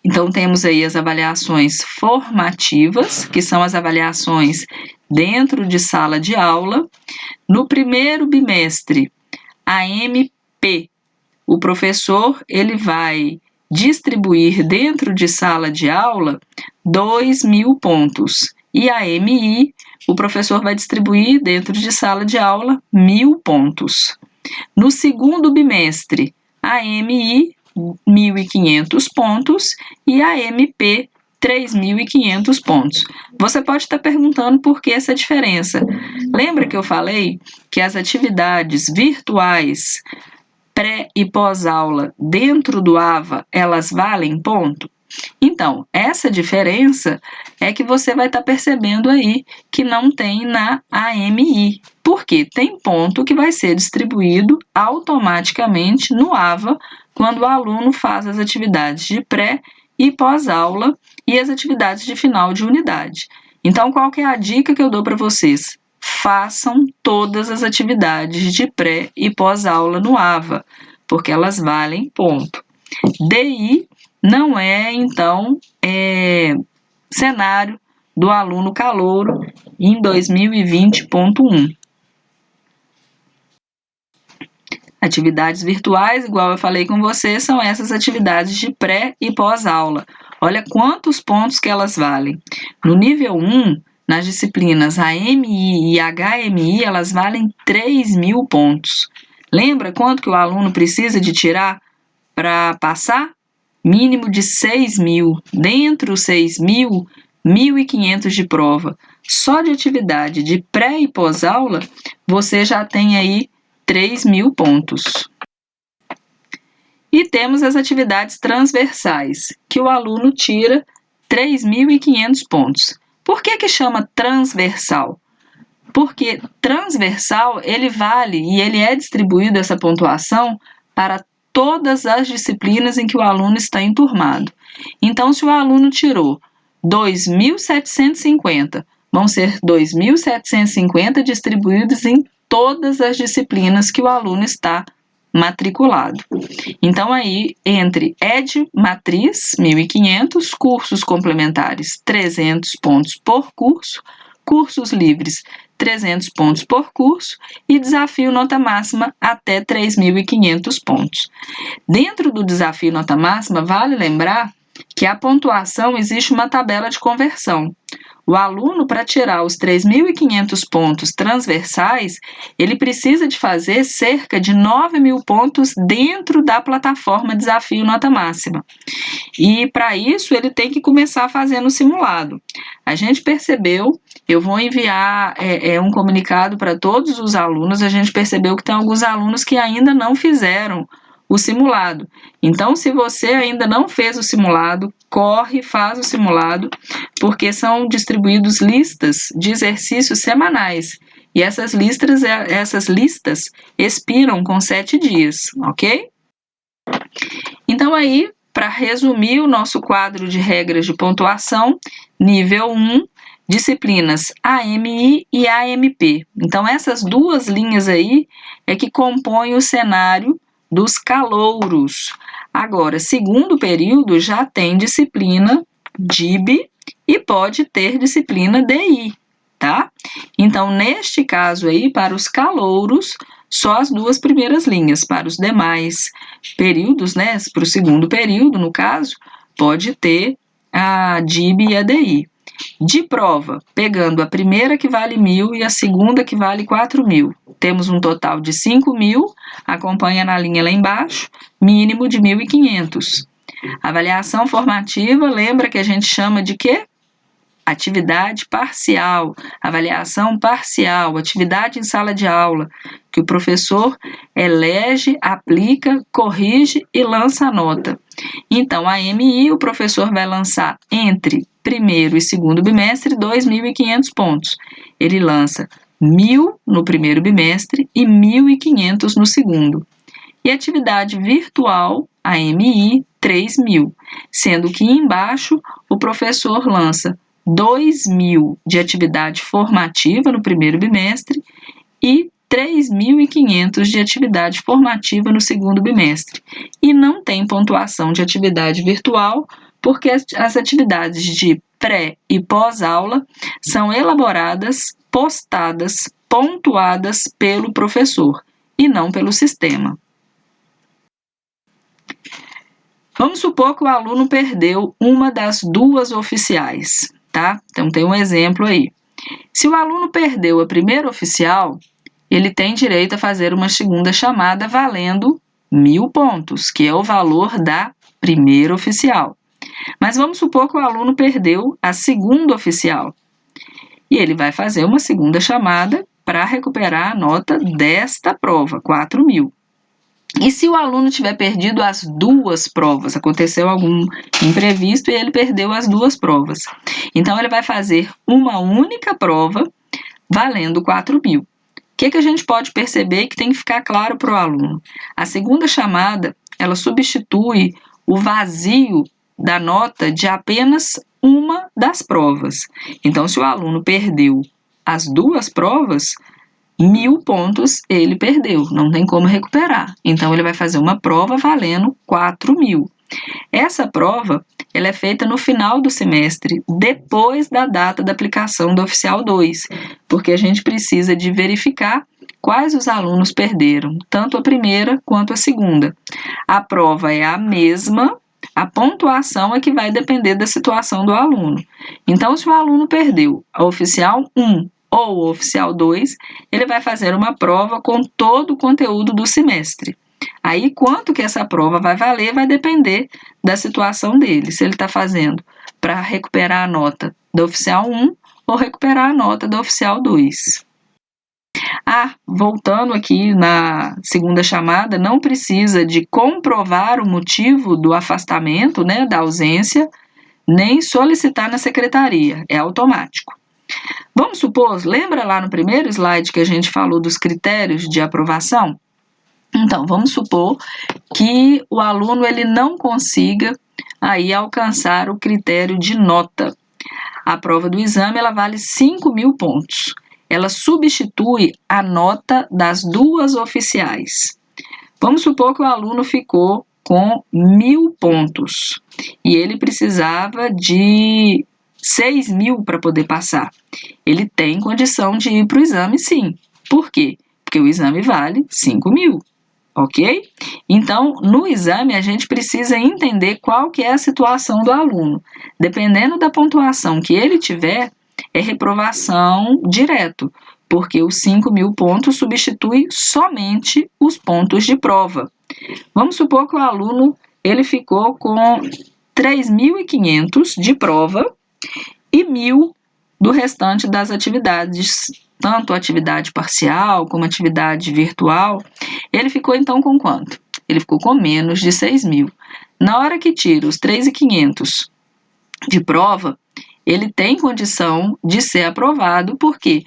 Então, temos aí as avaliações formativas, que são as avaliações dentro de sala de aula. No primeiro bimestre, a MP, o professor ele vai distribuir dentro de sala de aula 2.000 pontos. E a MI, o professor vai distribuir dentro de sala de aula 1.000 pontos. No segundo bimestre, a MI, 1.500 pontos e a MP, 3.500 pontos. Você pode estar perguntando por que essa diferença. Lembra que eu falei que as atividades virtuais pré e pós-aula dentro do AVA, elas valem ponto? Então, essa diferença é que você vai estar percebendo aí que não tem na AMI, porque tem ponto que vai ser distribuído automaticamente no AVA quando o aluno faz as atividades de pré e pós-aula e as atividades de final de unidade. Então, qual que é a dica que eu dou para vocês? Façam todas as atividades de pré e pós-aula no AVA, porque elas valem ponto. DI não é, então, cenário do aluno calouro em 2020.1. Atividades virtuais, igual eu falei com vocês, são essas atividades de pré e pós-aula. Olha quantos pontos que elas valem. No nível 1, nas disciplinas AMI e HMI, elas valem 3.000 pontos. Lembra quanto que o aluno precisa de tirar para passar? Mínimo de 6.000. Dentro dos 6.000, 1.500 de prova. Só de atividade de pré e pós-aula, você já tem aí 3.000 pontos. E temos as atividades transversais, que o aluno tira 3.500 pontos. Por que chama transversal? Porque transversal, ele vale e ele é distribuído essa pontuação para todas as disciplinas em que o aluno está enturmado. Então, se o aluno tirou 2.750, vão ser 2.750 distribuídos em todas as disciplinas que o aluno está matriculado. Então, aí, entre ED Matriz, 1.500, cursos complementares, 300 pontos por curso, cursos livres, 300 pontos por curso e desafio nota máxima até 3.500 pontos. Dentro do desafio nota máxima, vale lembrar que a pontuação existe uma tabela de conversão. O aluno, para tirar os 3.500 pontos transversais, ele precisa de fazer cerca de 9.000 pontos dentro da plataforma Desafio Nota Máxima. E, para isso, ele tem que começar fazendo o simulado. A gente percebeu, eu vou enviar um comunicado para todos os alunos, a gente percebeu que tem alguns alunos que ainda não fizeram o simulado. Então, se você ainda não fez o simulado, corre e faz o simulado, porque são distribuídos listas de exercícios semanais. E essas listas expiram com 7 dias, ok? Então, aí, para resumir o nosso quadro de regras de pontuação, nível 1, disciplinas AMI e AMP. Então, essas duas linhas aí é que compõem o cenário dos calouros. Agora, segundo período já tem disciplina DIB e pode ter disciplina DI, tá? Então, neste caso aí, para os calouros, só as duas primeiras linhas. Para os demais períodos, né, para o segundo período, no caso, pode ter a DIB e a DI. De prova, pegando a primeira que vale 1.000 e a segunda que vale 4.000. Temos um total de 5.000, acompanha na linha lá embaixo, mínimo de 1.500. Avaliação formativa, lembra que a gente chama de quê? Atividade parcial, avaliação parcial, atividade em sala de aula, que o professor elege, aplica, corrige e lança a nota. Então, a AMI, o professor vai lançar entre primeiro e segundo bimestre 2.500 pontos. Ele lança 1.000 no primeiro bimestre e 1.500 no segundo. E atividade virtual, AMI, 3.000, sendo que embaixo o professor lança 2.000 de atividade formativa no primeiro bimestre e 3.500 de atividade formativa no segundo bimestre. E não tem pontuação de atividade virtual, Porque as atividades de pré e pós-aula são elaboradas, postadas, pontuadas pelo professor e não pelo sistema. Vamos supor que o aluno perdeu uma das duas oficiais, tá? Então tem um exemplo aí. Se o aluno perdeu a primeira oficial, ele tem direito a fazer uma segunda chamada valendo 1.000 pontos, que é o valor da primeira oficial. Mas vamos supor que o aluno perdeu a segunda oficial. E ele vai fazer uma segunda chamada para recuperar a nota desta prova, 4.000. E se o aluno tiver perdido as duas provas, aconteceu algum imprevisto e ele perdeu as duas provas. Então, ele vai fazer uma única prova valendo 4.000. O que a gente pode perceber que tem que ficar claro para o aluno? A segunda chamada, ela substitui o vazio da nota de apenas uma das provas. Então, se o aluno perdeu as duas provas, 1.000 pontos ele perdeu, não tem como recuperar. Então, ele vai fazer uma prova valendo 4.000. Essa prova ela é feita no final do semestre, depois da data da aplicação do Oficial 2, porque a gente precisa de verificar quais os alunos perderam, tanto a primeira quanto a segunda. A prova é a mesma, a pontuação é que vai depender da situação do aluno. Então, se o aluno perdeu a Oficial 1 ou o Oficial 2, ele vai fazer uma prova com todo o conteúdo do semestre. Aí, quanto que essa prova vai valer vai depender da situação dele, se ele está fazendo para recuperar a nota da Oficial 1 ou recuperar a nota da Oficial 2. Voltando aqui na segunda chamada, não precisa de comprovar o motivo do afastamento, né, da ausência, nem solicitar na secretaria, é automático. Vamos supor, lembra lá no primeiro slide que a gente falou dos critérios de aprovação? Então, vamos supor que o aluno ele não consiga aí alcançar o critério de nota. A prova do exame ela vale 5.000 pontos. Ela substitui a nota das duas oficiais. Vamos supor que o aluno ficou com 1.000 pontos e ele precisava de 6.000 para poder passar. Ele tem condição de ir para o exame, sim. Por quê? Porque o exame vale 5.000. Ok? Então, no exame, a gente precisa entender qual que é a situação do aluno. Dependendo da pontuação que ele tiver, é reprovação direto, porque os 5.000 pontos substitui somente os pontos de prova. Vamos supor que o aluno ele ficou com 3.500 de prova e 1.000 do restante das atividades, tanto atividade parcial como atividade virtual. Ele ficou então com quanto? Ele ficou com menos de 6.000. Na hora que tira os 3.500 de prova, ele tem condição de ser aprovado, porque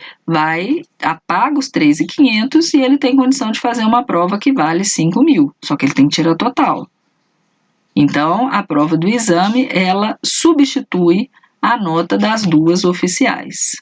apaga os 3.500 e ele tem condição de fazer uma prova que vale 5.000, só que ele tem que tirar total. Então, a prova do exame, ela substitui a nota das duas oficiais.